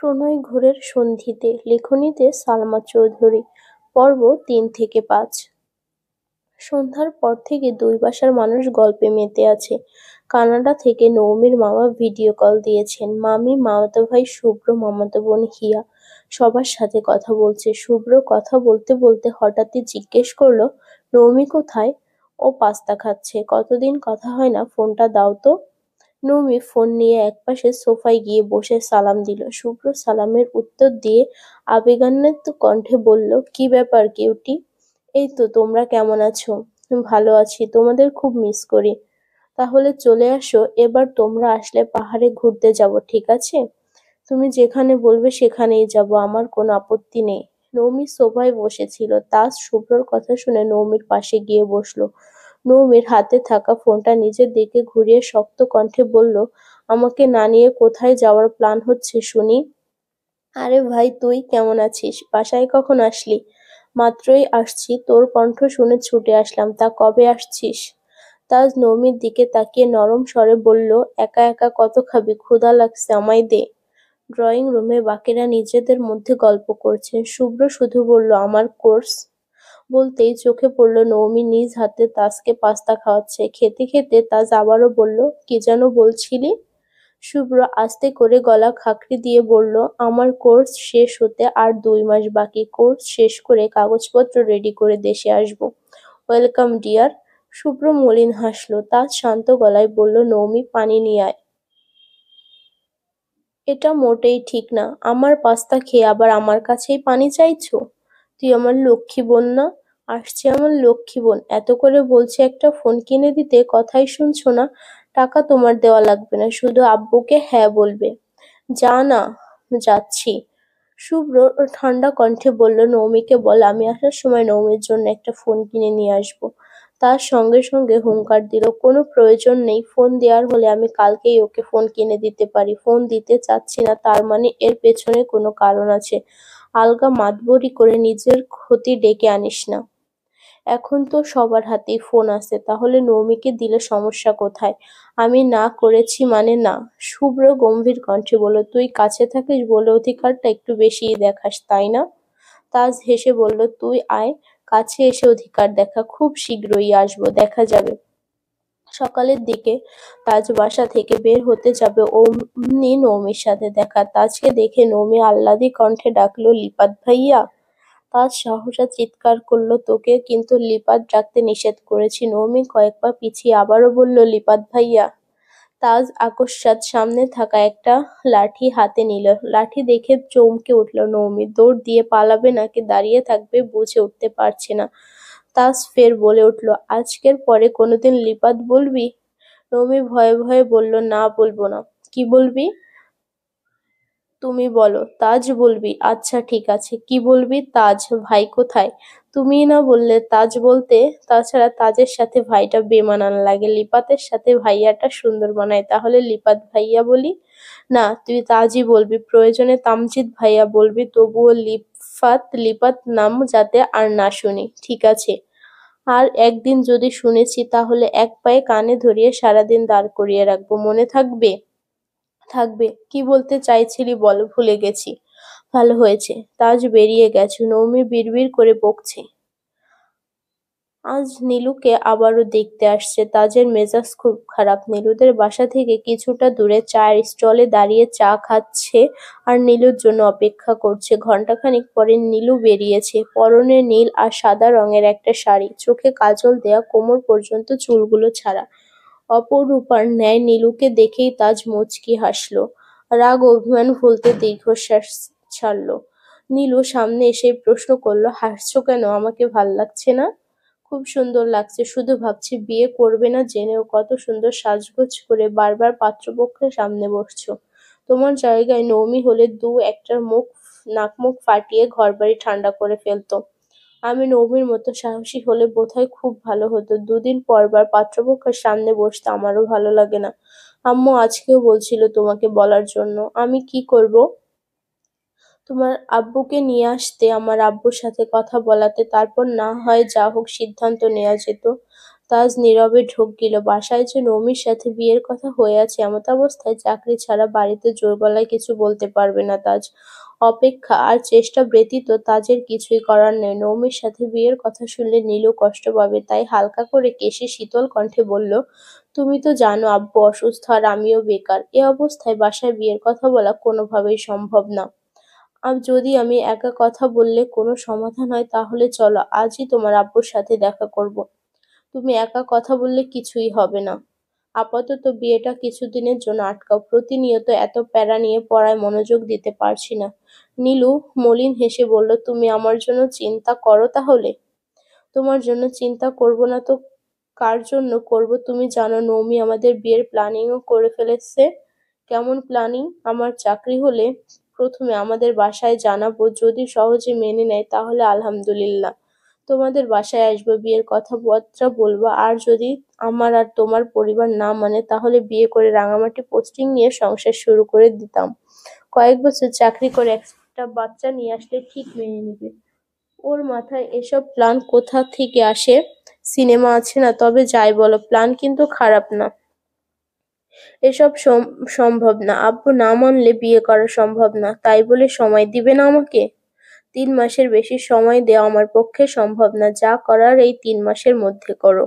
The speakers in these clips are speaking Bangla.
প্রণয় ঘোরের সন্ধিতে লেখনীতে সালমা চৌধুরী। পর্ব ৩-৫। সন্ধ্যার পর থেকে দুই বাসার মানুষ গল্পে মেতে আছে। কানাডা থেকে নৌমির মামা ভিডিও কল দিয়েছেন। মামি, মামাতো ভাই শুভ্র, মামাতো বোন হিয়া সবার সাথে কথা বলছে। শুভ্র কথা বলতে বলতে হঠাৎই জিজ্ঞেস করলো, নৌমি কোথায়? ও পাস্তা খাচ্ছে। কতদিন কথা হয় না, ফোনটা দাও তো। নৌমি ফোন নিয়ে একপাশে সোফায় গিয়ে বসে সালাম দিল। শুভ্র সালামের উত্তর দিয়ে আবেগান্বিত কণ্ঠে বলল, কি ব্যাপার কিউটি? এই তো, তোমরা কেমন আছো? ভালো আছি, তোমাদের খুব মিস করি। তাহলে চলে আসো, এবার তোমরা আসলে পাহাড়ে ঘুরতে যাব, ঠিক আছে? তুমি যেখানে বলবে সেখানেই যাব, আমার কোনো আপত্তি নেই। নৌমি সোফায় বসেছিল। তাজ শুভ্রর কথা শুনে নৌমির পাশে গিয়ে বসলো। নৌমির হাতে থাকা ফোনটা নিজের দিকে ঘুরিয়ে শক্ত কণ্ঠে বলল, আমাকে না নিয়ে কোথায় যাওয়ার প্ল্যান হচ্ছে শুনি? আরে ভাই, তুই কেমন আছিস? বাসায় কখন আসলি? মাত্রই আসছি, তোর কণ্ঠ শুনে ছুটে আসলাম। তা কবে আসছিস? তাজ নৌমির দিকে তাকিয়ে নরম স্বরে বলল, একা একা কত খাবি? ক্ষুধা লাগছে, আমায় দে। ড্রয়িং রুমে বাকিরা নিজেদের মধ্যে গল্প করছেন। শুভ্র শুধু বলল, আমার কোর্স। বলতেই চোখে পড়ল নৌমি নিজ হাতে তাজকে পাস্তা খাওয়াচ্ছে। খেতে খেতে তাজ আবারও বলল, কি যেন বলছিলি? শুভ্র আস্তে করে গলা খাঁকরি দিয়ে বলল, আমার কোর্স শেষ হতে আর 2 মাস বাকি। কোর্স শেষ করে কাগজপত্র রেডি করে দেশে আসব। Welcome deer. শুভ্র মলিন হাসল। তাজ শান্ত গলায় বলল, নৌমি, পানি নিয়ে আয়। এটা মোটেই ঠিক না। আমার পাস্তা খেয়ে আবার আমার কাছেই পানি চাইছো? তুই আমার লক্ষ্মী বোন না? আসছে আমার লক্ষ্মী বোন, এত করে বলছে একটা ফোন কিনে দিতে, কথাই শুনছো না? টাকা তোমার দেওয়া লাগবে না, শুধু আব্বুকে হ্যাঁ বলবে। যা না। যাচ্ছি। শুভ্র ঠান্ডা কণ্ঠে বলল, নৌমিকে বল আমি আসার সময় নৌমির জন্য একটা ফোন কিনে নিয়ে আসবো। তার সঙ্গে সঙ্গে হুঙ্কার দিল, কোনো প্রয়োজন নেই। ফোন দেওয়ার হলে আমি কালকেই ওকে ফোন কিনে দিতে পারি। ফোন দিতে চাচ্ছি না তার মানে এর পেছনে কোনো কারণ আছে। আলগা মাতবরি করে নিজের ক্ষতি ডেকে আনিস না। এখন তো সবার হাতেই ফোন আছে, তাহলে নৌমিকে দিলে সমস্যা কোথায়? আমি না করেছি মানে না। শুভ্র গম্ভীর কণ্ঠে বলল, তুই কাছে থাকিস বলে অধিকারটা একটু বেশিই দেখাস, তাই না? তাজ হেসে বলল, তুই আয়, কাছে এসে অধিকার দেখা। খুব শীঘ্রই আসবো, দেখা যাবে। সকালের দিকে তাজ বাসা থেকে বের হতে যাবে, অমনি নৌমির সাথে দেখা। তাজকে দেখে নৌমি আহ্লাদী কণ্ঠে ডাকলো, লিপাত ভাইয়া। তাজ সহসা চিৎকার করল, তোকে কিন্তু লিপাত ডাকতে নিষেধ করেছি। নৌমি কয়েক পা পিছিয়ে আবারও বলল, লিপাত ভাইয়া। তাজ আকস্মাৎ সামনে থাকা একটা লাঠি হাতে নিল। লাঠি দেখে চমকে উঠল নৌমি। দৌড় দিয়ে পালাবে নাকি দাঁড়িয়ে থাকবে বুঝে উঠতে পারছে না। তাজ ফের বলে উঠল, আজকের পরে কোনোদিন লিপাত বলবি? নৌমি ভয়ে ভয়ে বলল, না বলবো না। কি বলবি? তুমি বলো। তাজ বলবি? আচ্ছা ঠিক আছে, কি বলবি? তাজ ভাই কোথায়? তুমিই না বললে তাজ বলতে। তাছাড়া তাজের সাথে ভাইটা বেমানান লাগে, লিপাতের সাথে ভাইয়াটা সুন্দর মানায়, তাহলে লিপাত ভাইয়া বলি? না, তুই তাজই বলবি, প্রয়োজনে তামজিৎ ভাইয়া বলবি, তবুও লিফাত লিপাত নাম যাতে আর না শুনি, ঠিক আছে? আর একদিন যদি শুনেছি তাহলে এক পায়ে কানে ধরিয়ে সারাদিন দাঁড় করিয়ে রাখবো, মনে থাকবে? থাকবে। কি বলতে চাইছিলি বল, ভুলে গেছি। ভালো হয়েছে, তাজ বেরিয়ে গেছে। নৌমি বিড়বিড় করে বকছে, আজ নীলুকে আবারও দেখতে আসছে। তাজের মেজাজ খুব খারাপ। নীলুদের বাসা থেকে কিছুটা দূরে চায়ের স্টলে দাঁড়িয়ে চা খাচ্ছে আর নীলুর জন্য অপেক্ষা করছে। ঘণ্টাখানিক পরে নীলু বেরিয়েছে। পরনে নীল আর সাদা রঙের একটা শাড়ি, চোখে কাজল দেয়া, কোমর পর্যন্ত চুলগুলো ছাড়া। অপরূপার ন্যায় নীলুকে দেখেই তাজ মুচকি হাসল। রাগ অভিমান ভুলতে দীর্ঘশ্বাস ছাড়ল। নীলু সামনে এসে প্রশ্ন করল, হাসছো কেন? আমাকে ভাল লাগছে না? খুব সুন্দর লাগছে, শুধু ভাবছি বিয়ে করবে না জেনেও কত সুন্দর সাজগোজ করে বারবার পাত্রপক্ষের সামনে বসছো। তোমার জায়গায় নৌমি হলে একটার নাক মুখ ফাটিয়ে ঘরবাড়ি ঠান্ডা করে ফেলতো। আমি নৌমির মতো সাহসী হলে বোধহয় খুব ভালো হতো। 2 দিন পরবার পাত্রপক্ষের সামনে বসতে আমারও ভালো লাগে না। আম্মু আজকেও বলছিল তোমাকে বলার জন্য। আমি কি করব? তোমার আব্বুকে নিয়ে আসতে, আমার আব্বুর সাথে কথা বলাতে, তারপর না হয় যা হোক সিদ্ধান্ত নেওয়া যেত। তাজ নীরবে ঢোক গেল। বাসায় যে নৌমির সাথে বিয়ের কথা হয়ে আছে এমতাবস্থায় চাকরি ছাড়া বাড়িতে জোর গলায় কিছু বলতে পারবে না তাজ। অপেক্ষা আর চেষ্টা ব্যতীত তাজের কিছুই করার নেই। নৌমির সাথে বিয়ের কথা শুনলে নীলু কষ্ট পাবে, তাই হালকা করে কেশে শীতল কণ্ঠে বলল, তুমি তো জানো আব্বু অসুস্থ আর আমিও বেকার। এ অবস্থায় বাসায় বিয়ের কথা বলা কোনোভাবেই সম্ভব না। আর যদি আমি একা কথা বললে কোনো সমাধান হয় তাহলে চলো আজই তোমার আব্বুর সাথে দেখা করব। তুমি একা কথা বললে কিছুই হবে না। আপাতত বিয়েটা কিছুদিনের জন্য আটকাও। প্রতিনিয়ত এত প্যারা নিয়ে পড়ায় মনোযোগ দিতে পারছি না। নীলু মলিন হেসে বলল, তুমি আমার জন্য চিন্তা করো তাহলে? তোমার জন্য চিন্তা করব না তো কার জন্য করব? তুমি জানো নৌমি আমাদের বিয়ের প্ল্যানিংও করে ফেলেছে। কেমন প্ল্যানিং? আমার চাকরি হলে প্রথমে আমাদের বাসায় জানাবো, যদি সহজে মেনে নেয় তাহলে আলহামদুলিল্লাহ। তোমাদের বাসায় আসবো, বিয়ের কথাবার্তা বলবো, আর যদি আমার আর তোমার পরিবার না মানে তাহলে বিয়ে করে রাঙামাটি পোস্টিং নিয়ে সংসার শুরু করে দিতাম। কয়েক বছর চাকরি করে একটা বাচ্চা নিয়ে আসলে ঠিক মেনে নিবে। ওর মাথায় এসব প্ল্যান কোথা থেকে আসে? সিনেমা আছে না? তবে যাই বলো, প্ল্যান কিন্তু খারাপ না। এসব সম্ভব না। আব্বু না মানলে বিয়ে করা সম্ভব না। তাই বলে সময় দিবে না আমাকে? 3 মাসের বেশি সময় দেওয়া আমার পক্ষে সম্ভব না। যা করার এই 3 মাসের মধ্যে করো।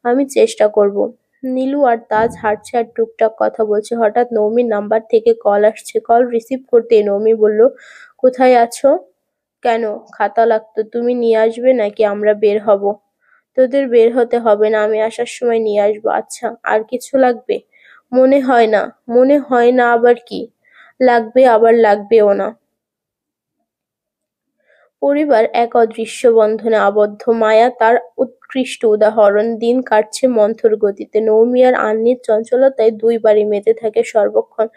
আমি চেষ্টা করব। নীলু আর তাজ হাঁটছে আর টুকটাক কথা বলছে। হঠাৎ নৌমির নাম্বার থেকে কল আসছে। কল রিসিভ করতেই নৌমি বলল, কোথায় আছো? কেন? খাতা লাগতো। তুমি নিয়ে আসবে নাকি আমরা বের হব? তোদের বের হতে হবে না, আমি আসার সময় নিয়ে আসবো। আচ্ছা, আর কিছু লাগবে? মনে হয় না। মনে হয় না আবার কি? লাগবে আবার লাগবেও না। পরিবার এক অদৃশ্য বন্ধনে আবদ্ধ। মায়া তার উৎকৃষ্ট উদাহরণ। দিন কাটছে মন্থর গতিতে। নৌমি আর আন্নির চঞ্চলতায় দুই বাড়ি মেতে থাকে সর্বক্ষণ।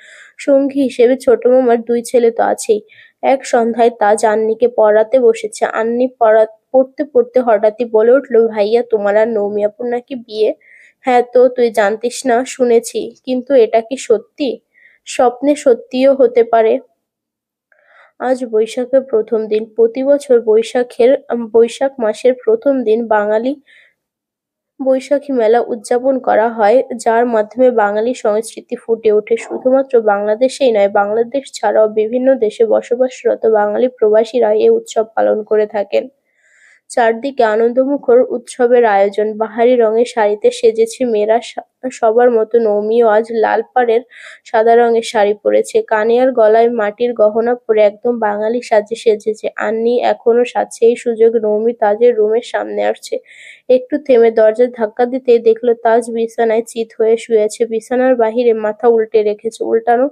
সঙ্গী হিসেবে ছোট মামার 2 ছেলে তো আছেই। এক সন্ধ্যায় তাজ আন্নিকে পড়াতে বসেছে। আন্নি পড়তে পড়তে হঠাৎই বলে উঠল, ভাইয়া তোমার আর নৌমি আপুর নাকি বিয়ে? হ্যাঁ তো, তুই জানতিস না? শুনেছি, কিন্তু এটা কি সত্যি? স্বপ্নে সত্যিও হতে পারে। আজ বৈশাখের প্রথম দিন। প্রতি বছর বৈশাখ মাসের প্রথম দিন বাঙালি বৈশাখী মেলা উদযাপন করা হয়, যার মাধ্যমে বাঙালি সংস্কৃতি ফুটে ওঠে। শুধুমাত্র বাংলাদেশেই নয়, বাংলাদেশ ছাড়াও বিভিন্ন দেশে বসবাসরত বাঙালি প্রবাসীরা এ উৎসব পালন করে থাকেন। চারদিকে আনন্দমুখর উৎসবের আয়োজন। বাহারি রঙের শাড়িতে সেজেছে মেয়েরা। সবার মতো নৌমিও আজ লাল পাড়ের সাদা রঙের শাড়ি পরেছে। কানে আর গলায় মাটির গহনা পরে একদম বাঙালি সাজে সেজেছে। আন্নি এখনো সাজছে। এই সুযোগে নৌমি তাজের রুমের সামনে আসছে। একটু থেমে দরজায় ধাক্কা দিতেই দেখলো তাজ বিছানায় চিত হয়ে শুয়ে আছে। বিছানার বাহিরে মাথা উল্টে রেখেছে। উল্টানো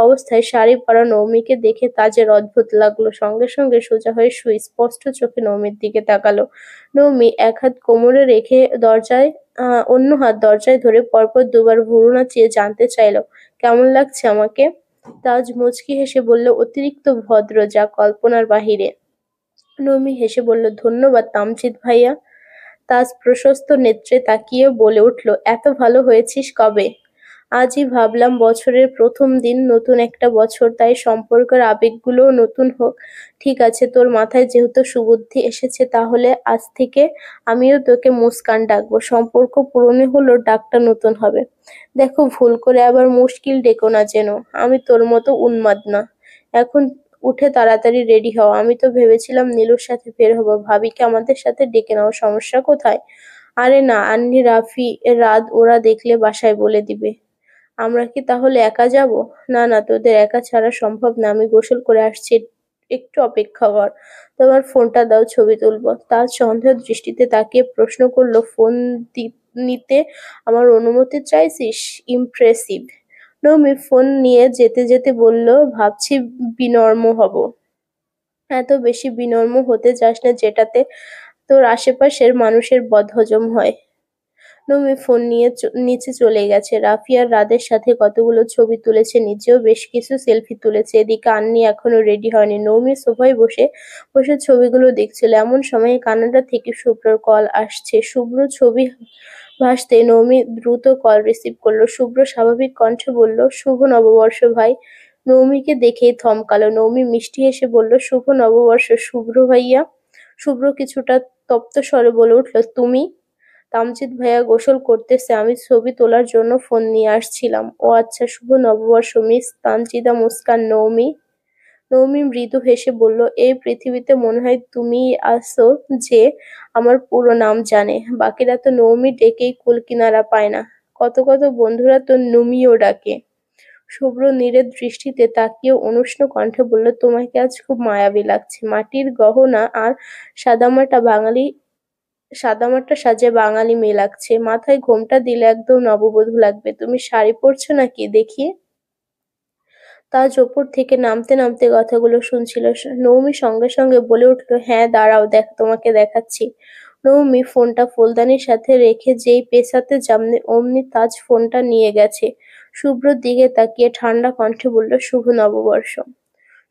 অবস্থায় শাড়ি পরা নৌমিকে দেখে তাজের অদ্ভুত লাগলো। সঙ্গে সঙ্গে সোজা হয়ে শুয়ে স্পষ্ট চোখে নৌমির দিকে তাকালো। নৌমি এক হাত কোমরে রেখে অন্য হাত দরজায় ধরে পরপর দুবার ভুরু নাচিয়ে জানতে চাইলো, কেমন লাগছে আমাকে? তাজ মুচকি হেসে বলল, অতিরিক্ত ভদ্র, যা কল্পনার বাহিরে। নৌমি হেসে বলল, ধন্যবাদ তামজিৎ ভাইয়া। তাজ প্রশস্ত নেত্রে তাকিয়ে বলে উঠল, এত ভালো হয়েছিস কবে? আজই ভাবলাম, বছরের প্রথম দিন, নতুন একটা বছর, তাই সম্পর্কের আবেগগুলোও নতুন হোক। ঠিক আছে, তোর মাথায় যেহেতু সুবুদ্ধি এসেছে তাহলে আজ থেকে আমিও তোকে মুস্কান ডাকবো। সম্পর্ক পুরনো হলেও ডাকটা নতুন হবে। দেখো, ভুল করে আবার মুশকিল ডেকো না যেন। আমি তোর মতো উন্মাদ না। এখন উঠে তাড়াতাড়ি রেডি হও। আমি তো ভেবেছিলাম নীলুর সাথে বের হবো। ভাবিকে আমাদের সাথে ডেকে নাও। সমস্যা কোথায়? আরে না, আন্নি, রাফি, রাত ওরা দেখলে বাসায় বলে দিবে। আমরা কি তাহলে একা যাব? না না, তোদের একা ছাড়া সম্ভব না। আমি গোসল করে আসছি, একটু অপেক্ষা কর। তোমার ফোনটা দাও, ছবি তুলবো। তার সন্দেহ দৃষ্টিতে তাকিয়ে প্রশ্ন করলো, ফোন নিতে আমার অনুমতি চাইছিস? ইমপ্রেসিভ। নমি ফোন নিয়ে যেতে যেতে বলল, ভাবছি বিনম্র হব। এত বেশি বিনম্র হতে যাস না যেটাতে তোর আশেপাশের মানুষের বদহজম হয়। নমি ফোন নিয়ে নিচে চলে গেছে। রাফি আর রাদের সাথে কতগুলো ছবি তুলেছে, নিজেও বেশ কিছু সেলফি তুলেছে। এদিকে আন্নি এখনো রেডি হয়নি। নমি সোফায় বসে বসে ছবিগুলো দেখছিল। এমন সময় কানাডা থেকে শুভ্রর কল আসছে। শুভ্র ছবি ভাসতে নমি দ্রুত কল রিসিভ করলো। শুভ্র স্বাভাবিক কণ্ঠে বলল, শুভ নববর্ষ ভাই। নৌমিকে দেখেই থমকালো। নৌমি মিষ্টি হেসে বলল, শুভ নববর্ষ শুভ্র ভাইয়া। শুভ্র কিছুটা তপ্ত স্বরে বলে উঠল, তুমি? তামজিৎ ভাইয়া গোসল করতেছে, আমি ছবি তোলার জন্য ফোন নিয়ে আসছিলাম। ও আচ্ছা, শুভ নববর্ষ মিস তানজিদা মুস্কান। নৌমি মৃদু হেসে বলল, এই পৃথিবীতে মনে হয় তুমিই আছো যে আমার পুরো নাম জানে। বাকিরা তো নৌমি ডেকেই কুল কিনারা পায় না। কত কত বন্ধুরা তো নুমিও ডাকে। শুভ্র নীরের দৃষ্টিতে তাকিয়ে অনুষ্ণ কণ্ঠে বলল, তোমাকে আজ খুব মায়াবী লাগছে। মাটির গহনা আর সাদামাটা সাজে বাঙালি মেয়ে লাগছে। মাথায় ঘোমটা দিলে একদম নববধূ লাগবে। তুমি শাড়ি পরছো নাকি দেখি? তাজ ওপর থেকে নামতে নামতে কথাগুলো শুনছিল। নৌমি সঙ্গে সঙ্গে বলে উঠল, হ্যাঁ দাঁড়াও, তোমাকে দেখাচ্ছি। নৌমি ফোনটা ফুলদানির সাথে রেখে যেই পেছাতে যাবে অমনি তাজ ফোনটা নিয়ে গেছে। শুভ্রর দিকে তাকিয়ে ঠান্ডা কণ্ঠে বলল, শুভ নববর্ষ।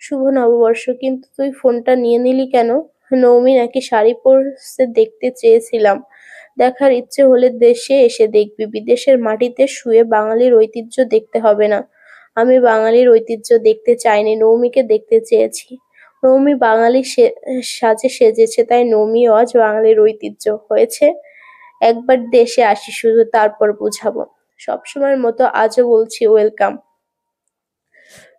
শুভ নববর্ষ, কিন্তু তুই ফোনটা নিয়ে নিলি কেন? নৌমি নাকি শাড়ি পরতে দেখতে চেয়েছিলাম। দেখার ইচ্ছে হলে দেশে এসে দেখবি, বিদেশের মাটিতে শুয়ে বাঙালির ঐতিহ্য দেখতে হবে না। আমি বাঙালির ঐতিহ্য দেখতে চাইনি, নৌমিকে দেখতে চেয়েছি। নৌমি বাঙালি সাজে সেজেছে, তাই নৌমিও আজ বাঙালির ঐতিহ্য হয়েছে। একবার দেশে আসি শুধু, তারপর বুঝাবো। সবসময়ের মতো আজও বলছি ওয়েলকাম।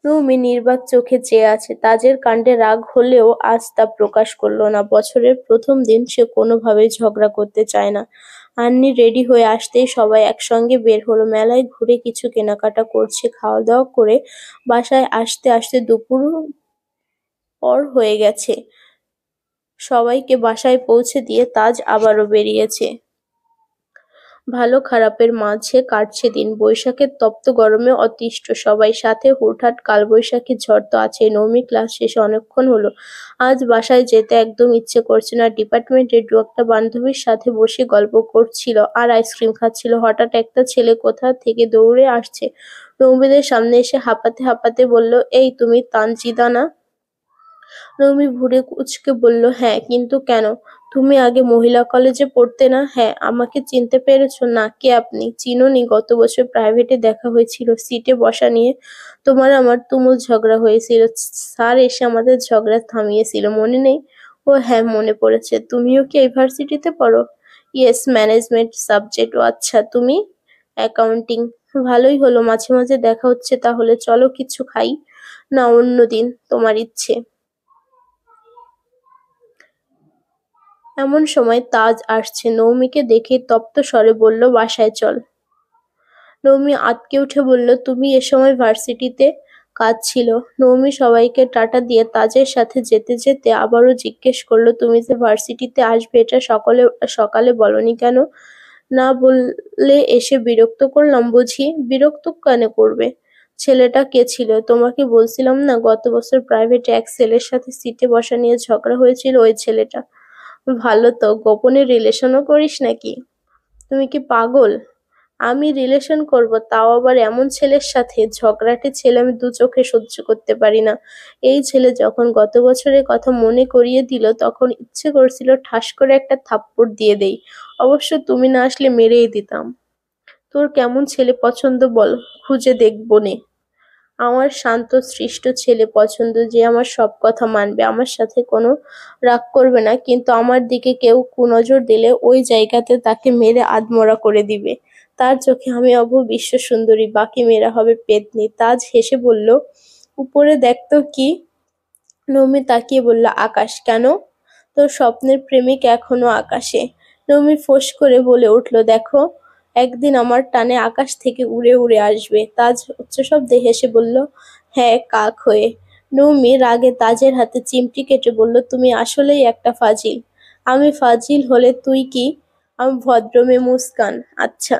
নৌমি নির্বাক চোখে চেয়ে আছে। তাজের কাণ্ডে রাগ হলেও আজ তা প্রকাশ করল না। বছরের প্রথম দিন, সে কোনোভাবেই ঝগড়া করতে চায় না। আন্নি রেডি হয়ে আসতেই সবাই একসঙ্গে বের হলো। মেলায় ঘুরে কিছু কেনাকাটা করছে, খাওয়া দাওয়া করে বাসায় আসতে আসতে দুপুর পর হয়ে গেছে। সবাইকে বাসায় পৌঁছে দিয়ে তাজ আবারও বেরিয়েছে। ভালো খারাপের মাঝে কাটছে দিন। বৈশাখের তপ্ত গরমে অতিষ্ঠ সবাই, সাথে হুটহাট কালবৈশাখী ঝড় তো আছেই। নৌমি ক্লাস শেষে অনেকক্ষণ হলো, আজ বাসায় যেতে একদম ইচ্ছে করছে না। ডিপার্টমেন্টের দু একটা বান্ধবীর সাথে বসে গল্প করছিল আর আইসক্রিম খাচ্ছিল। হঠাৎ একটা ছেলে কোথা থেকে দৌড়ে আসছে, নৌমিদের সামনে এসে হাঁপাতে হাঁপাতে বলল, এই তুমি তানজিদা না? নৌমি ভুরু কুঁচকে বলল, হ্যাঁ, কিন্তু কেন? তুমি আগে মহিলা কলেজে পড়তে না? হ্যাঁ। আমাকে চিনতে পেরেছো না? কে আপনি? চিনোনি? গত বছর প্রাইভেটে দেখা হয়েছিল, সিটে বসা নিয়ে তোমার আমার তুমুল ঝগড়া হয়েছিল। স্যার এসে আমাদের ঝগড়া থামিয়েছিল, মনে নেই? ও হ্যাঁ, মনে পড়েছে। তুমিও কি এই ভার্সিটিতে পড়ো? Yes, management subject. ও আচ্ছা, তুমি? অ্যাকাউন্টিং। ভালোই হলো, মাঝে মাঝে দেখা হচ্ছে তাহলে। চলো কিছু খাই। না, অন্যদিন, তোমার ইচ্ছে। এমন সময় তাজ আসছে। নৌমিকে দেখেই তপ্ত স্বরে বলল, বাসায় চল। নৌমি আঁতকে উঠে বলল, তুমি এ সময় ভার্সিটিতে? কাজ ছিল। নৌমি সবাইকে টাটা দিয়ে তাজের সাথে যেতে যেতে আবারও জিজ্ঞেস করলো, তুমি যে ভার্সিটিতে আসবে এটা সকালে বলনি কেন? না বললে এসে বিরক্ত করলাম বুঝি? বিরক্ত কেন করবে? ছেলেটা কে ছিল? তোমাকে বলছিলাম না গত বছর প্রাইভেটে এক ছেলের সাথে সিটে বসা নিয়ে ঝগড়া হয়েছিল? ওই ছেলেটা। ভালো তো, গোপনে রিলেশনও করিস নাকি? তুমি কি পাগল? আমি রিলেশন করব, তাও আবার এমন ছেলের সাথে? ঝগড়াটে ছেলে আমি দু চোখে সহ্য করতে পারি না। এই ছেলে যখন গত বছরের কথা মনে করিয়ে দিল, তখন ইচ্ছে করছিল ঠাস করে একটা থাপ্পড় দিয়ে দেই। অবশ্য তুমি না আসলে মেরেই দিতাম। তোর কেমন ছেলে পছন্দ বল, খুঁজে দেখবো নে। আমার শান্ত সৃষ্ট ছেলে পছন্দ, যে আমার সব কথা মানবে, আমার সাথে কোনো রাগ করবে না, কিন্তু আমার দিকে কেউ কুনজর দিলে ওই জায়গাতে তাকে মেরে আধমরা করে দিবে। তার চোখে আমি হব বিশ্ব সুন্দরী, বাকি মেয়েরা হবে পেত্নী। তাজ হেসে বলল, উপরে দেখ তো কি? নৌমি তাকিয়ে বলল, আকাশ। কেন? তোর স্বপ্নের প্রেমিক এখনো আকাশে। নৌমি ফোঁস করে বলে উঠল, দেখো, একদিন আমার টানে আকাশ থেকে উড়ে উড়ে আসবে। তাজ উচ্চশব্দে হেসে বলল, হ্যাঁ, কাক হয়ে। নৌমি রাগে তাজের হাতে চিমটি কেটে বলল, তুমি আসলেই একটা ফাজিল। আমি ফাজিল হলে তুই কি? আমি ভদ্র মেয়ে মুস্কান। আচ্ছা।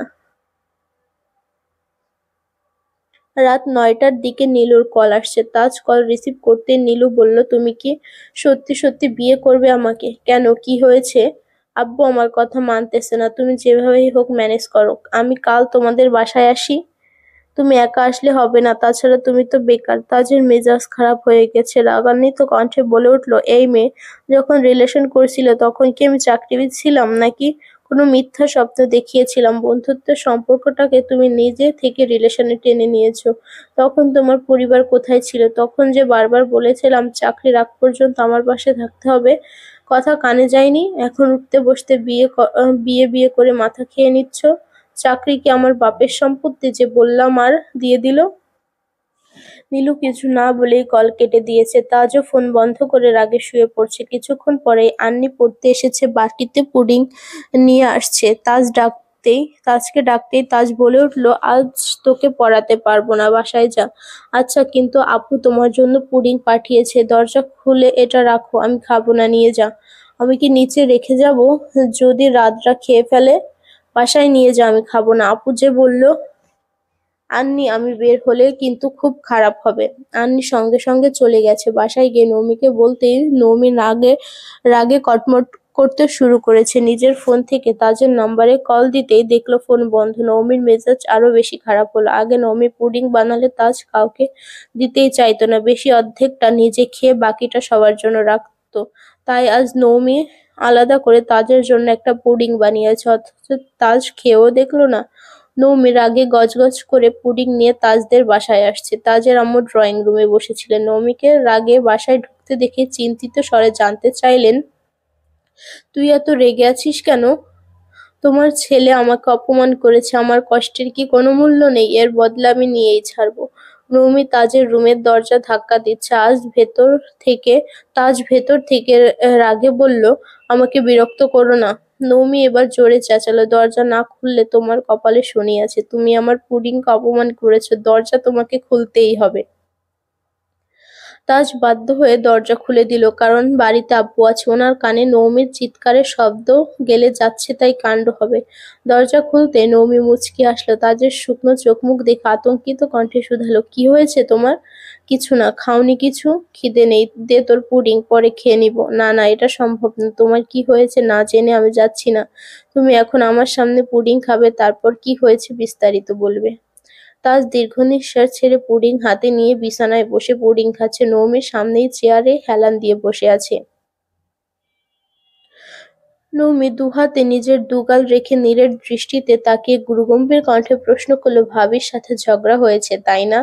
রাত ৯টার দিকে নীলুর কল আসছে। তাজ কল রিসিভ করতেই নীলু বলল, তুমি কি সত্যি সত্যি বিয়ে করবে আমাকে? কেন, কি হয়েছে? আব্বু আমার কথা মানতেছে না। তুমি যেভাবেই হোক ম্যানেজ করো। আমি কাল তোমাদের বাসায় আসি। তুমি একা আসলে হবে না, তাছাড়া তুমি তো বেকার। তাজের মেজাজ খারাপ হয়ে গেছে। রাগান্বিত কণ্ঠে বলে উঠল, এই মেয়ে, যখন রিলেশন করছিল তখন কি আমি চাকরিবিদ ছিলাম নাকি কোনো মিথ্যা স্বপ্ন দেখিয়েছিলাম? বন্ধুত্বের সম্পর্কটাকে তুমি নিজে থেকে রিলেশনে টেনে নিয়েছো। তখন তোমার পরিবার কোথায় ছিল? তখন যে বারবার বলেছিলাম চাকরির আগ পর্যন্ত আমার পাশে থাকতে হবে। কথা কানে যায়নি? এখন উঠতে বসতে বিয়ে করে মাথা খেয়ে নিচ্ছ? চাকরি কি আমার বাপের সম্পত্তি যে বললাম আর দিয়ে দিল? নীলু কিছু না বলেই কল কেটে দিয়েছে। তাজও ফোন বন্ধ করে রাগে শুয়ে পড়ছে। কিছুক্ষণ পরেই আন্নি পড়তে এসেছে, বাটিতে পুডিং নিয়ে আসছে। তাজকে ডাকতেই তাজ বলে উঠল, আজ তোকে পড়াতে পারবো না, বাসায় যা। আচ্ছা, কিন্তু আপু তোমার জন্য পুডিং পাঠিয়েছে। দরজা খুলে এটা রাখো, আমি খাবো না, নিয়ে যা। আমি কি নিচে রেখে যাব? যদি রাতরা খেয়ে ফেলে? বাসায় নিয়ে যা, আমি খাবো না। আপু যে বললো। আন্নি, আমি বের হলে কিন্তু খুব খারাপ হবে। আন্নি সঙ্গে সঙ্গে চলে গেছে। বাসায় গিয়ে নৌমিকে বলতেই নৌমি রাগে রাগে কটমট করতে শুরু করেছে। নিজের ফোন থেকে তাজের নাম্বারে কল দিতেই দেখলো ফোন বন্ধ। নৌমির মেজাজ আরো বেশি খারাপ হলো। আগে নৌমি পুডিং বানালে তাজ কাউকে দিতেই চাইতো না, বেশি অর্ধেকটা নিজে খেয়ে বাকিটা সবার জন্য রাখতো। তাই আজ নৌমি আলাদা করে তাজের জন্য একটা পুডিং বানিয়েছে, অথচ তাজ খেয়েও দেখলো না। নৌমি রাগে গজগজ করে পুডিং নিয়ে তাজদের বাসায় আসছে। তাজের আম্মু ড্রয়িং রুমে বসেছিলেন। নৌমিকে রাগে বাসায় ঢুকতে দেখে চিন্তিত স্বরে জানতে চাইলেন, তুই এত রেগে আছিস কেন? তোমার ছেলে আমাকে অপমান করেছে, আমার কষ্টের কি কোনো মূল্য নেই? এর বদলা আমি নিয়েই ছাড়বো। নৌমি তাজের রুমের দরজা ধাক্কা দিচ্ছে। তাজ ভেতর থেকে রাগে বলল, আমাকে বিরক্ত করো না। নৌমি এবার জোরে চেঁচালো, দরজা না খুললে তোমার কপালে শনি আছে। তুমি আমার পুডিংকে অপমান করেছো, দরজা তোমাকে খুলতেই হবে। তাজ বাধ্য হয়ে দরজা খুলে দিল, কারণ বাড়িতে আব্বু আছে। ওনার কানে নৌমির চিৎকারের শব্দ গেলে যাচ্ছে, তাই কাণ্ড হবে। দরজা খুলতে নৌমি মুচকি আসলো। তাজের শুকনো চোখ মুখ দেখে আতঙ্কিত কণ্ঠে শুধালো, কি হয়েছে তোমার? কিছু না। খাওনি কিছু? খিদে নেই? দে তোর পুডিং, পরে খেয়ে নিব। না না, এটা সম্ভব না। তোমার কি হয়েছে না জেনে আমি যাচ্ছি না। তুমি এখন আমার সামনে পুডিং খাবে, তারপর কি হয়েছে বিস্তারিত বলবে। তাজ দীর্ঘ নিঃশ্বাস ছেড়ে পুডিং হাতে নিয়ে বিছানায় বসে পুডিং খাচ্ছে। নৌমির সামনেই চেয়ারে হেলান দিয়ে বসে আছে। নৌমি দুহাতে নিজের দুগাল রেখে নীরের দৃষ্টিতে তাকিয়ে গুরুগম্ভীর কণ্ঠে প্রশ্ন করল, ভাবির সাথে ঝগড়া হয়েছে তাই না?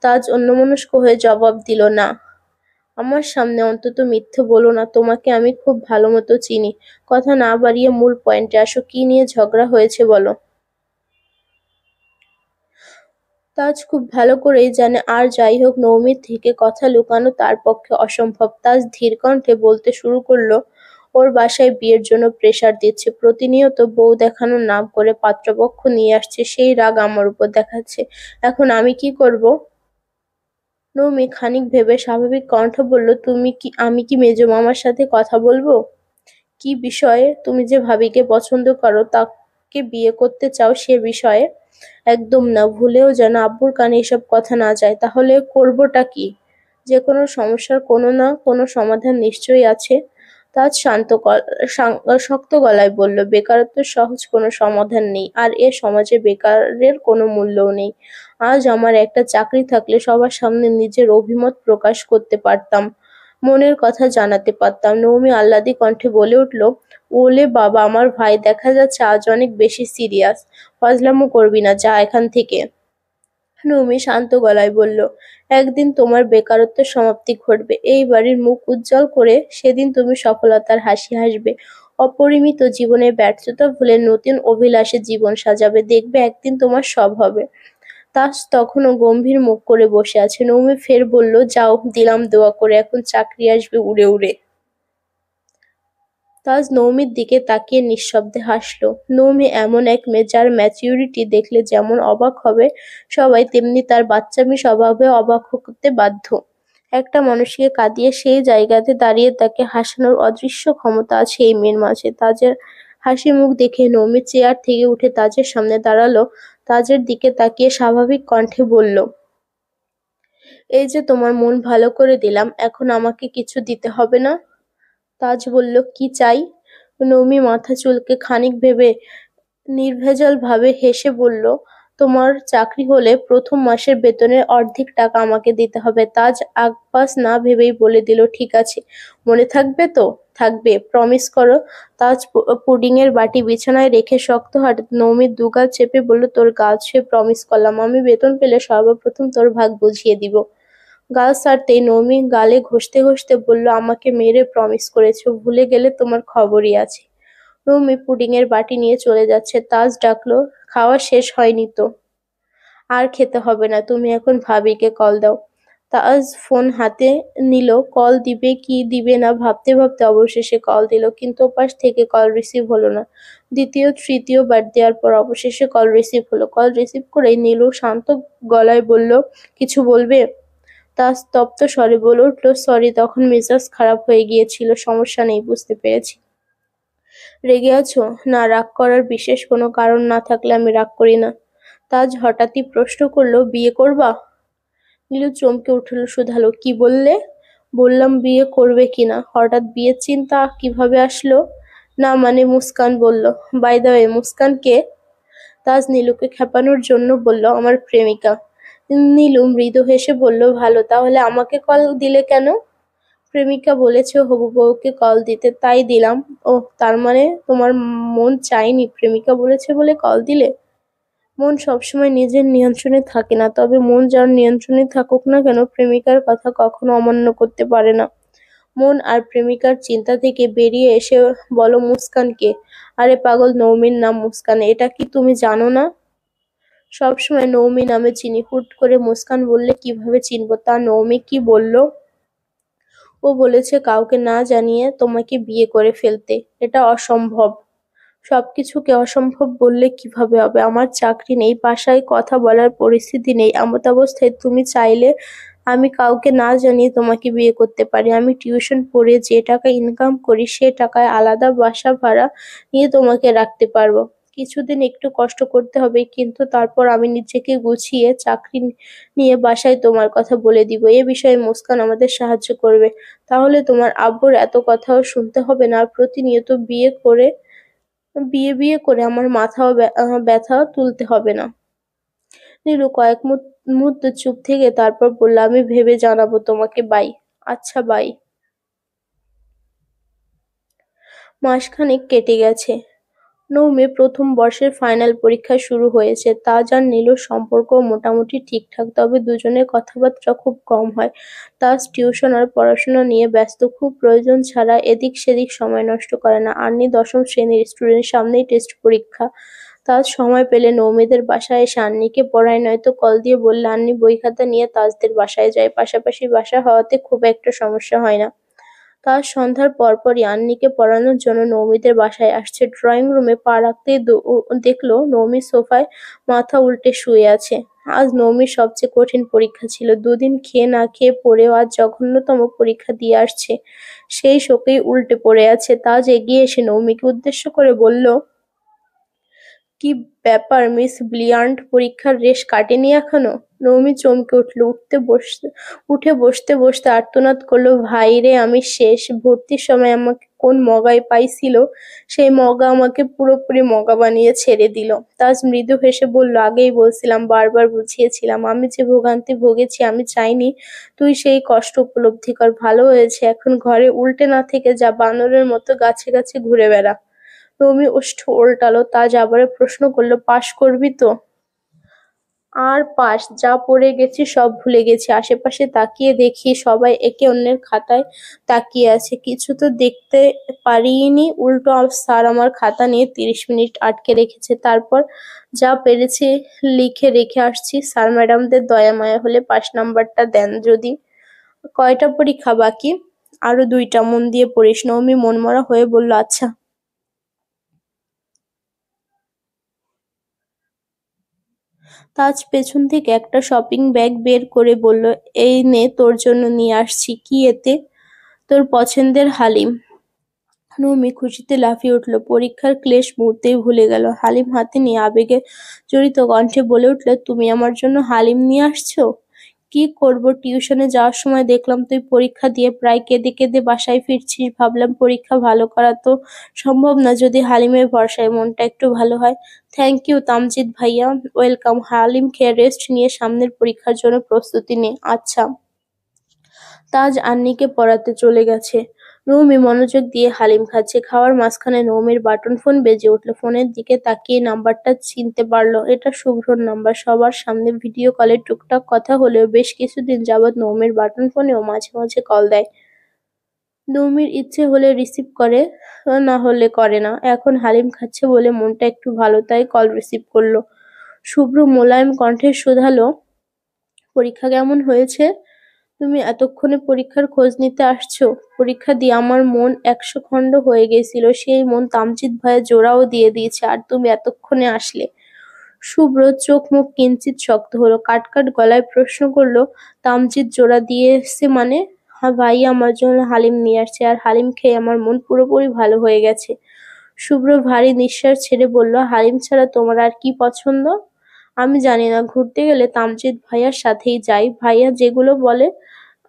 তাজ অন্যমনস্ক হয়ে জবাব দিল, না। আমার সামনে অন্তত মিথ্যে বলো না, তোমাকে আমি খুব ভালো মতো চিনি। কথা না বাড়িয়ে মূল পয়েন্টে আসো, কি নিয়ে ঝগড়া হয়েছে বলো। তাজ খুব ভালো করেই জানে, আর যাই হোক নৌমির থেকে কথা লুকানো তার পক্ষে অসম্ভব। তাজ ধীর কণ্ঠে বলতে শুরু করলো, ওর বাসায় বিয়ের জন্য প্রেসার দিচ্ছে, প্রতিনিয়ত বউ দেখানোর নাম করে পাত্রপক্ষ নিয়ে আসছে, সেই রাগ আমার উপর দেখাচ্ছে। এখন আমি কি করব? নৌমি খানিক ভেবে স্বাভাবিক কণ্ঠ বলল, আমি কি মেজো মামার সাথে কথা বলবো? কি বিষয়ে? তুমি যে ভাবিকে পছন্দ করো, তাকে বিয়ে করতে চাও, সে বিষয়ে? একদম না, ভুলেও যেন আব্বুর কানে এসব কথা না যায়। তাহলে করবোটা কি? যেকোনো সমস্যার কোনো না কোনো সমাধান নিশ্চয়ই আছে। তাজ শক্ত গলায় বলল, বেকারত্বের সহজ কোনো সমাধান নেই, আর এ সমাজে বেকারের কোনো মূল্যও নেই। আজ আমার একটা চাকরি থাকলে সবার সামনে নিজের অভিমত প্রকাশ করতে পারতাম, মনের কথা জানাতে পারতাম। নৌমি আহ্লাদী কণ্ঠে বলে উঠল, ওলে বাবা, আমার ভাই দেখা যাচ্ছে আজ অনেক বেশি সিরিয়াস। ফাজলামো করবি না, যা এখান থেকে। নৌমি শান্ত গলায় বলল, একদিন তোমার বেকারত্বের সমাপ্তি ঘটবে, এই বাড়ির মুখ উজ্জ্বল করে সেদিন তুমি সফলতার হাসি হাসবে, অপরিমিত জীবনের ব্যর্থতা ভুলে নতুন অভিলাষে জীবন সাজাবে, দেখবে একদিন তোমার সব হবে। তাজ তখনও গম্ভীর মুখ করে বসে আছে। নৌমি ফের বলল, যাও, দিলাম দোয়া করে, এখন চাকরি আসবে উড়ে উড়ে। তাজ নৌমির দিকে তাকিয়ে নিঃশব্দে হাসল। নৌমি এমন এক মেয়ে যার ম্যাচিউরিটি দেখলে যেমন অবাক হবে সবাই, তেমনি তার বাচ্চামি স্বভাবে অবাক হতে বাধ্য। একটা মানুষকে কাঁদিয়ে সেই জায়গাতে দাঁড়িয়ে তাকে হাসানোর অদৃশ্য ক্ষমতা আছে এই মেয়ের মাঝে। তাজের হাসি মুখ দেখে নৌমি চেয়ার থেকে উঠে তাজের সামনে দাঁড়ালো। তাজের দিকে তাকিয়ে স্বাভাবিক কণ্ঠে বলল, এই যে তোমার মন ভালো করে দিলাম, এখন আমাকে কিছু দিতে হবে না? তাজ বলল, কি চাই? নৌমি মাথা চুলকে খানিক ভেবে নির্ভেজাল ভাবে হেসে বলল, তোমার চাকরি হলে প্রথম মাসের বেতনের অর্ধেক টাকা আমাকে দিতে হবে। তাজ আগপাস না ভেবেই বলে দিল, ঠিক আছে। মনে থাকবে তো? থাকবে, প্রমিস করো। তাজ পুডিং এর বাটি বিছানায় রেখে শক্ত হাতে নৌমির দুগাল চেপে বলল, তোর গাল ছুঁয়ে প্রমিস করলাম, আমি বেতন পেলে সর্বপ্রথম তোর ভাগ বুঝিয়ে দিব। গাল ছাড়তেই নৌমি গালে ঘষতে ঘষতে বলল, আমাকে মেরে প্রমিস করেছো, ভুলে গেলে তোমার খবরই আছে। নৌমি পুডিংয়ের বাটি নিয়ে চলে যাচ্ছে। তাজ ডাকলো, খাওয়া শেষ হয়নি তো? আর খেতে হবে না, তুমি এখন ভাবিকে কল দাও। তাজ ফোন হাতে নিল, কল দিবে কি দিবে না ভাবতে ভাবতে অবশেষে কল দিল, কিন্তু ওপাশ থেকে কল রিসিভ হলো না। দ্বিতীয় তৃতীয় বার দেওয়ার পর অবশেষে কল রিসিভ হলো। কল রিসিভ করেই নীলু শান্ত গলায় বলল, কিছু বলবে? তাজ স্তব্ধ স্বরে বলে উঠল, সরি, তখন মেজাজ খারাপ হয়ে গিয়েছিল। সমস্যা নেই, বুঝতে পেরেছি। রেগে আছো? না, রাগ করার বিশেষ কোনো কারণ না থাকলে আমি রাগ করি না। তাজ হঠাৎই প্রশ্ন করলো, বিয়ে করবা? নীলু চমকে উঠল, শুধালো, কি বললে? বললাম বিয়ে করবে কিনা। হঠাৎ বিয়ের চিন্তা কিভাবে আসলো? না মানে, মুস্কান বলল। বাই দ্য ওয়ে, মুস্কান কে? তাজ নীলুকে খেপানোর জন্য বলল, আমার প্রেমিকা। নীলু মৃদু হেসে বলল, ভালো, তাহলে আমাকে কল দিলে কেন? প্রেমিকা বলেছে হবু বউকে কল দিতে, তাই দিলাম। ওহ, তার মানে তোমার মন চায়নি, প্রেমিকা বলেছে বলে কল দিলে? মন সবসময় নিজের নিয়ন্ত্রণে থাকে না, তবে মন যার নিয়ন্ত্রণে থাকুক না কেন, প্রেমিকার কথা কখনো অমান্য করতে পারে না। মন আর প্রেমিকার চিন্তা থেকে বেরিয়ে এসে বলো, মুস্কানকে? আরে পাগল, নৌমির নাম মুস্কান, এটা কি তুমি জানো না? সবসময় নৌমি নামে চিনি, হুট করে মুস্কান বললে কিভাবে চিনবো? তা নৌমি কি বলল? ও বলেছে কাউকে না জানিয়ে তোমাকে বিয়ে করে ফেলতে। এটা অসম্ভব। সবকিছুকে অসম্ভব বললে কিভাবে হবে? আমার চাকরি নেই, বাসায় কথা বলার পরিস্থিতি নেই, এমতাবস্থায় তুমি চাইলে আমি কাউকে না জানিয়ে তোমাকে বিয়ে করতে পারি। আমি টিউশন পড়ে যে টাকা ইনকাম করি সে টাকায় আলাদা বাসা ভাড়া নিয়ে তোমাকে রাখতে পারবো। কিছুদিন একটু কষ্ট করতে হবে, কিন্তু তারপর আমি নিজেকে গুছিয়ে চাকরি নিয়ে বাসায় তোমার কথা বলে দিব। এ বিষয়ে মুস্কান আমাদের সাহায্য করবে। তাহলে তোমার আব্বুর এত কথাও শুনতে হবে না, আর প্রতিনিয়ত বিয়ে বিয়ে করে আমার মাথাও ব্যথা তুলতে হবে না। নীলু কয়েক মুহূর্ত চুপ থেকে তারপর বলল, আমি ভেবে জানাবো তোমাকে, বাই। আচ্ছা, বাই। মাসখানেক কেটে গেছে। নবমে প্রথম বর্ষের ফাইনাল পরীক্ষা শুরু হয়েছে। তাজ আর নীলুর সম্পর্ক মোটামুটি ঠিকঠাক, তবে দুজনের কথাবার্তা খুব কম হয়। তাজ টিউশন আর পড়াশোনা নিয়ে ব্যস্ত, খুব প্রয়োজন ছাড়া এদিক সেদিক সময় নষ্ট করে না। আন্নি দশম শ্রেণীর স্টুডেন্ট, সামনেই টেস্ট পরীক্ষা। তাজ সময় পেলে নৌমিদের বাসায় এসে আন্নিকে পড়ায়, নয়তো কল দিয়ে বললে আন্নি বই খাতা নিয়ে তাজদের বাসায় যায়। পাশাপাশি বাসা হওয়াতে খুব একটা সমস্যা হয় না। তাজ সন্ধ্যার পরপরই আন্নিকে পড়ানোর জন্য নৌমিদের বাসায় আসছে। ড্রয়িং রুমে পা রাখতেই দেখলো নৌমি সোফায় মাথা উল্টে শুয়ে আছে। আজ নৌমির সবচেয়ে কঠিন পরীক্ষা ছিল। দুদিন খেয়ে না খেয়ে পড়েও আজ জঘন্যতম পরীক্ষা দিয়ে আসছে। সেই শোকেই উল্টে পড়ে আছে। তাজ এগিয়ে এসে নৌমিকে উদ্দেশ্য করে বলল, কি ব্যাপার মিস ব্লিয়ান্ট, পরীক্ষার রেশ কাটেনি এখনো? নৌমি চমকে উঠল, উঠে বসতে বসতে আর্তনাদ করলো, ভাই রে, আমি শেষ। ভর্তির সময় আমাকে কোন মগায় পাইছিল, সেই মগা আমাকে পুরোপুরি মগা বানিয়ে ছেড়ে দিল। তাজ মৃদু হেসে বলল, আগেই বলছিলাম, বারবার বুঝিয়েছিলাম, আমি যে ভোগান্তি ভুগেছি আমি চাইনি তুই সেই কষ্ট উপলব্ধি কর। ভালো হয়েছে, এখন ঘরে উল্টে না থেকে যা, বানরের মতো গাছে গাছে ঘুরে বেড়া। নবী ওষ্ঠ ওল্টালো। তাজ আবারও প্রশ্ন করলো, পাশ করবি তো? আর পাশ? যা পড়ে গেছি সব ভুলে গেছি। আশেপাশে তাকিয়ে দেখি সবাই একে অন্যের খাতায় তাকিয়ে আছে, কিছু তো দেখতে পারিনি। উল্টো স্যার আমার খাতা নিয়ে 30 মিনিট আটকে রেখেছে। তারপর যা পেরেছি লিখে রেখে আসছি। স্যার ম্যাডামদের দয়া মায়া হলে পাশ নাম্বারটা দেন যদি। কয়টা পরীক্ষা বাকি? আরো 2টা, মন দিয়ে পড়িস। নবমী মনমরা হয়ে বলল, আচ্ছা। তাজ পেছন থেকে একটা শপিং ব্যাগ বের করে বলল, এই নে, তোর জন্য নিয়ে আসছি। কি এতে? তোর পছন্দের হালিম। নবমী খুশিতে লাফিয়ে উঠল, পরীক্ষার ক্লেশ মুহূর্তেই ভুলে গেল। হালিম হাতে নিয়ে আবেগে জড়িত কণ্ঠে বলে উঠল, তুমি আমার জন্য হালিম নিয়ে আসছো? কি করব, টিউশনে যাওয়ার সময় দেখলাম তুই পরীক্ষা দিয়ে প্রায় কেঁদে কেঁদে বাসায় ফিরছিস, ভাবলাম পরীক্ষা ভালো করা তো সম্ভব না, যদি হালিমের ভরসায় মনটা একটু ভালো হয়। থ্যাংক ইউ তামজিদ ভাইয়া, ওয়েলকাম। হালিম খেয়ে রেস্ট নিয়ে সামনের পরীক্ষার জন্য প্রস্তুতি নে। আচ্ছা। তাজ আন্নিকে পড়াতে চলে গেছে। নৌমি মনোযোগ দিয়ে হালিম খাচ্ছে। খাওয়ার মাঝখানে নৌমির বাটন ফোন বেজে উঠল। ফোনের দিকে তাকিয়ে নাম্বারটা চিনতে পারল। এটা শুভ্রর নাম্বার। সবার সামনে ভিডিও কলে টুকটাক কথা হলেও বেশ কিছুদিন যাবৎ নৌমির বাটন ফোনেও মাঝে মাঝে কল দেয়। নৌমির ইচ্ছে হলে রিসিভ করে, না হলে করে না। এখন হালিম খাচ্ছে বলে মনটা একটু ভালো, তাই কল রিসিভ করলো। শুভ্র মোলায়েম কণ্ঠে শোধালো, পরীক্ষা কেমন হয়েছে? তুমি এতক্ষণে পরীক্ষার খোঁজ নিতে আসছো? পরীক্ষা দিয়ে আমার মন ১০০ খণ্ড হয়ে গেছিল। সেই মন তামজিৎ ভাইয়া জোড়াও দিয়ে দিয়েছে, আর তুমি এতক্ষণে আসলে। শুভ্র চোখ মুখ কিঞ্চিৎ শক্ত হলো। কাট গলায় প্রশ্ন করলো, তামজিৎ জোড়া দিয়েছে মানে? হ্যাঁ, ভাইয়া আমার জন্য হালিম নিয়ে আসছে, আর হালিম খেয়ে আমার মন পুরোপুরি ভালো হয়ে গেছে। শুভ্র ভারী নিঃশ্বাস ছেড়ে বলল, হালিম ছাড়া তোমার আর কি পছন্দ? আমি জানি না, ঘুরতে গেলে তামজিৎ ভাইয়ার সাথেই যাই। ভাইয়া যেগুলো বলে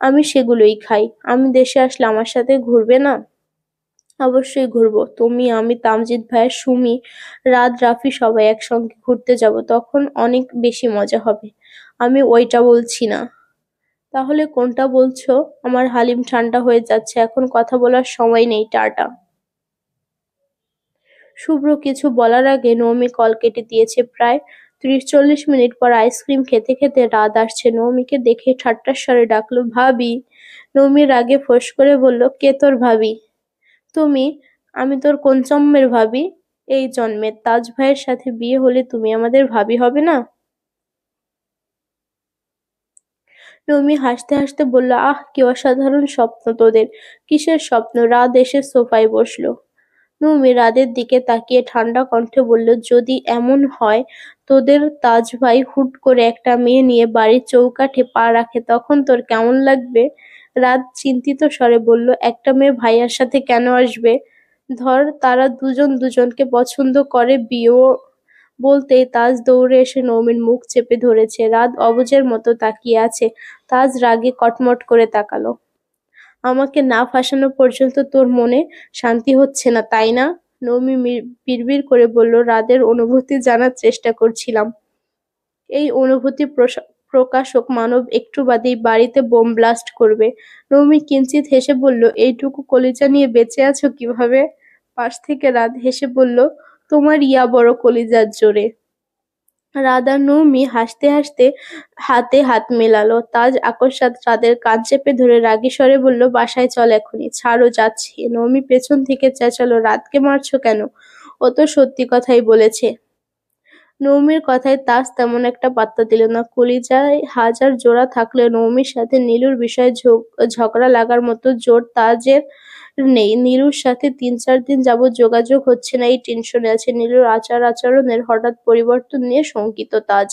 আমি সেগুলোই খাই। আমি দেশে আসলে আমার সাথে ঘুরবে না? অবশ্যই ঘুরবো। তুমি, আমি, তামজিৎ ভাইয়া, সুমি, রাত, রাফি সবাই একসঙ্গে ঘুরতে যাব। তখন অনেক বেশি মজা হবে। আমি ওইটা বলছি না। তাহলে কোনটা বলছো? আমার হালিম ঠান্ডা হয়ে যাচ্ছে, এখন কথা বলার সময় নেই। টাটা। শুভ্র কিছু বলার আগে নৌমি কল কেটে দিয়েছে। প্রায় ৩০-৪০ মিনিট পর আইসক্রিম খেতে খেতে রাত আসছে। নৌমিকে দেখে ঠাট্টার স্বরে ডাকলো, ভাবি। নৌমি রাগে ফোঁস করে বলল, কে তোর ভাবি? তুমি। আমি তোর কোন জন্মের ভাবি? এই জন্মের। তাজ ভাইয়ের সাথে বিয়ে হলে তুমি আমাদের ভাবি হবে না? নৌমি হাসতে হাসতে বলল, আহ, কি অসাধারণ স্বপ্ন তোদের। কিসের স্বপ্ন? রাত এসে সোফায় বসলো। নৌমি রাদের দিকে তাকিয়ে ঠান্ডা কণ্ঠে বলল, যদি এমন হয় তোদের তাজ ভাই হুট করে একটা মেয়ে নিয়ে বাড়ির চৌকাঠে পা রাখে, তখন তোর কেমন লাগবে? রাত চিন্তিত স্বরে বলল, একটা মেয়ে ভাইয়ার সাথে কেন আসবে? ধর তারা দুজন দুজনকে পছন্দ করে, বিয়েও। বলতেই তাজ দৌড়ে এসে নৌমির মুখ চেপে ধরেছে। রাত অবুঝের মতো তাকিয়ে আছে। তাজ রাগে কটমট করে তাকালো। আমাকে না ফাঁসানো পর্যন্ত তোর মনে শান্তি হচ্ছে না, তাই না? নৌমি বিড়বিড় করে বলল, রাদের অনুভূতি জানার চেষ্টা করছিলাম। এই অনুভূতি প্রকাশক মানব একটু বাদেই বাড়িতে বোম ব্লাস্ট করবে। নৌমি কিঞ্চিৎ হেসে বলল, এইটুকু কলিজা নিয়ে বেঁচে আছো কিভাবে? পাশ থেকে রাত হেসে বলল, তোমার ইয়া বড় কলিজার জোরে। রাত আর নৌমি হাসতে হাসতে হাতে হাত মেলালো। তাজ আকস্মাৎ রাদের কান চেপে ধরে রাগী স্বরে বলল, বাসায় চল এখনই। ছাড়ো, যাচ্ছি। নৌমি পেছন থেকে চেঁচালো, রাতকে মারছো কেন? ও তো সত্যি কথাই বলেছে। নৌমির কথায় তাজ তেমন একটা পাত্তা দিল না। কলিজায় হাজার জোড়া থাকলেও নৌমির সাথে নীলুর বিষয়ে ঝগড়া লাগার মতো জোর তাজের নেই। নীলুর সাথে ৩-৪ দিন যাবৎ যোগাযোগ হচ্ছে না, এই টেনশনে আছে। নীলুর আচার আচরণের হঠাৎ পরিবর্তন নিয়ে শঙ্কিত তাজ।